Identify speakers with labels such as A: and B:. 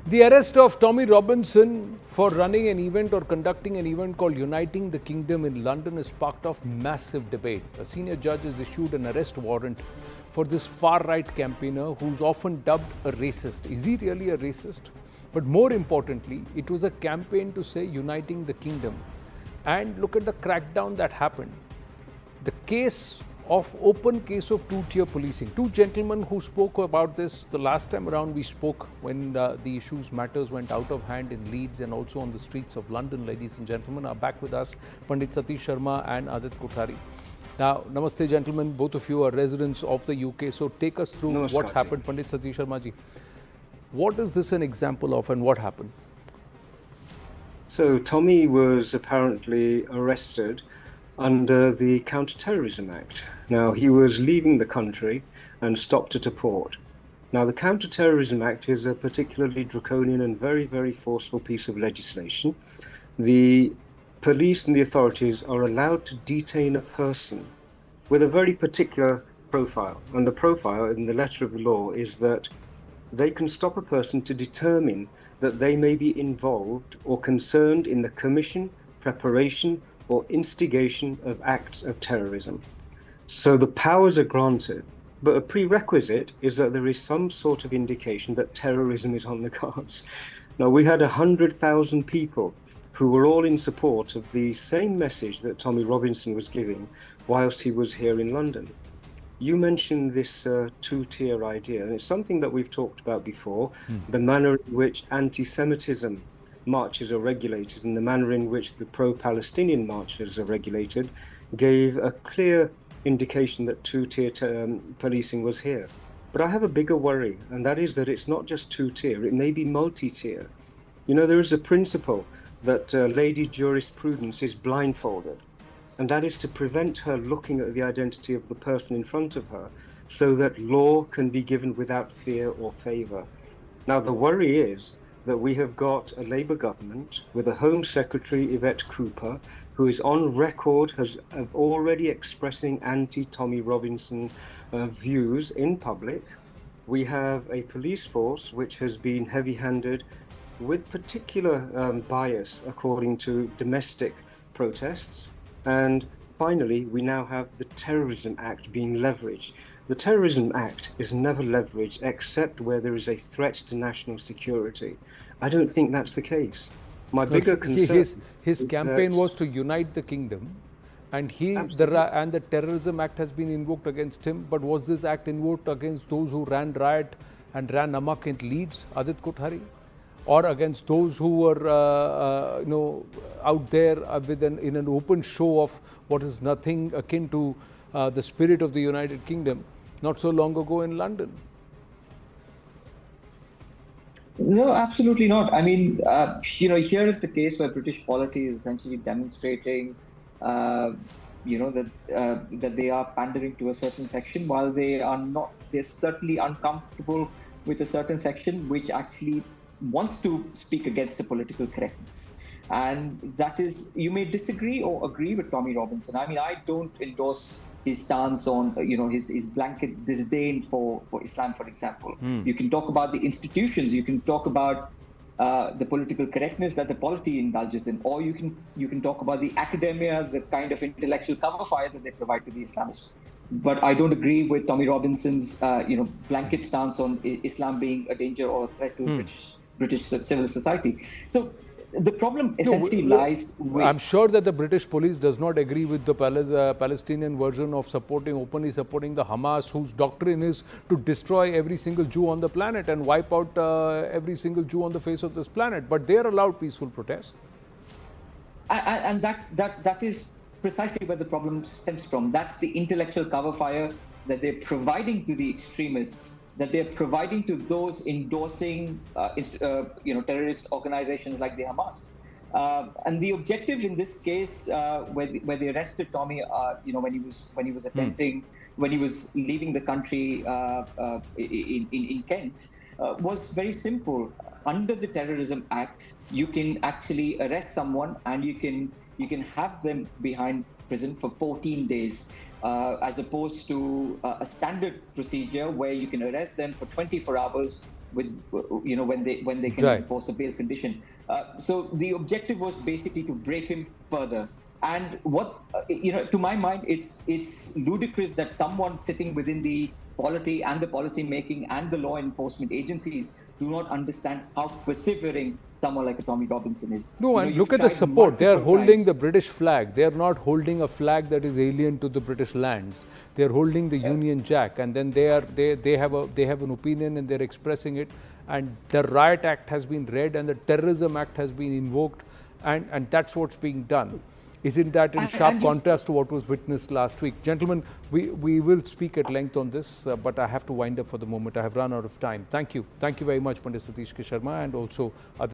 A: The arrest of Tommy Robinson for running an event or conducting an event called Uniting the Kingdom in London has sparked off massive debate. A senior judge has issued an arrest warrant for this far-right campaigner who's often dubbed a racist. Is he really a racist? But more importantly, it was a campaign to say Uniting the Kingdom. And look at the crackdown that happened. The open case of two-tier policing. Two gentlemen who spoke about this the last time around we spoke when the matters went out of hand in Leeds and also on the streets of London, ladies and gentlemen, are back with us, Pandit Satish Sharma and Adit Kothari. Now, namaste gentlemen, both of you are residents of the UK, so take us through
B: Namaskar,
A: what's happened. Pandit Satish Sharma ji, what is this an example of and what happened?
B: So Tommy was apparently arrested under the Counter-Terrorism Act. Now, he was leaving the country and stopped at a port. Now, the Counter-Terrorism Act is a particularly draconian and very, very forceful piece of legislation. The police and the authorities are allowed to detain a person with a very particular profile. And the profile in the letter of the law is that they can stop a person to determine that they may be involved or concerned in the commission, preparation, or instigation of acts of terrorism. So the powers are granted, but a prerequisite is that there is some sort of indication that terrorism is on the cards. Now, we had 100,000 people who were all in support of the same message that Tommy Robinson was giving whilst he was here in London. You mentioned this two-tier idea, and it's something that we've talked about before, the manner in which anti-Semitism marches are regulated and the manner in which the pro-Palestinian marches are regulated gave a clear indication that two-tier policing was here. But I have a bigger worry, and that is that it's not just two-tier, it may be multi-tier. You know, there is a principle that lady jurisprudence is blindfolded, and that is to prevent her looking at the identity of the person in front of her so that law can be given without fear or favour. Now, the worry is that we have got a Labour government with a Home Secretary, Yvette Cooper, who is on record as already expressing anti-Tommy Robinson views in public. We have a police force which has been heavy-handed with particular bias according to domestic protests. And finally, we now have the Terrorism Act being leveraged. The Terrorism Act is never leveraged except where there is a threat to national security. I don't think that's the case. My bigger concern
A: his campaign was to unite the kingdom, and the Terrorism Act has been invoked against him. But was this act invoked against those who ran riot and ran amok in Leeds, Adit Kothari, or against those who were out there in an open show of what is nothing akin to the spirit of the United Kingdom not so long ago in London?
C: No, absolutely not. I mean, here is the case where British polity is essentially demonstrating, that they are pandering to a certain section, while they are not. They're certainly uncomfortable with a certain section which actually wants to speak against the political correctness. And that is, you may disagree or agree with Tommy Robinson. I mean, I don't endorse his stance on, his blanket disdain for Islam, for example. You can talk about the institutions, you can talk about the political correctness that the polity indulges in, or you can talk about the academia, the kind of intellectual cover fire that they provide to the Islamists. But I don't agree with Tommy Robinson's, blanket stance on Islam being a danger or a threat to British civil society. So the problem essentially lies with...
A: I'm sure that the British police does not agree with the Palestinian version of openly supporting the Hamas, whose doctrine is to destroy every single Jew on the planet and wipe out every single Jew on the face of this planet. But they are allowed peaceful protests.
C: And that is precisely where the problem stems from. That's the intellectual cover fire that they're providing to the extremists, that they're providing to those endorsing, terrorist organizations like the Hamas. And the objective in this case, where they arrested Tommy, when he was leaving the country in Kent, was very simple. Under the Terrorism Act, you can actually arrest someone and you can have them behind prison for 14 days. As opposed to a standard procedure where you can arrest them for 24 hours, with when they can
A: Right.
C: enforce a bail condition. So the objective was basically to break him further. And what to my mind, it's ludicrous that someone sitting within the polity and the policy making and the law enforcement agencies do not understand how persevering someone like a Tommy Robinson is.
A: No, and
C: You've
A: look at the
C: tried
A: support. They are
C: multiple
A: holding
C: times.
A: the British flag. They are not holding a flag that is alien to the British lands. They are holding the Union Jack, and then they have an opinion and they are expressing it. And the Riot Act has been read, and the Terrorism Act has been invoked, and that's what's being done. Isn't that in sharp contrast to what was witnessed last week? Gentlemen, we will speak at length on this, but I have to wind up for the moment. I have run out of time. Thank you. Thank you very much, Pandit Satish K. Sharma, and also Adit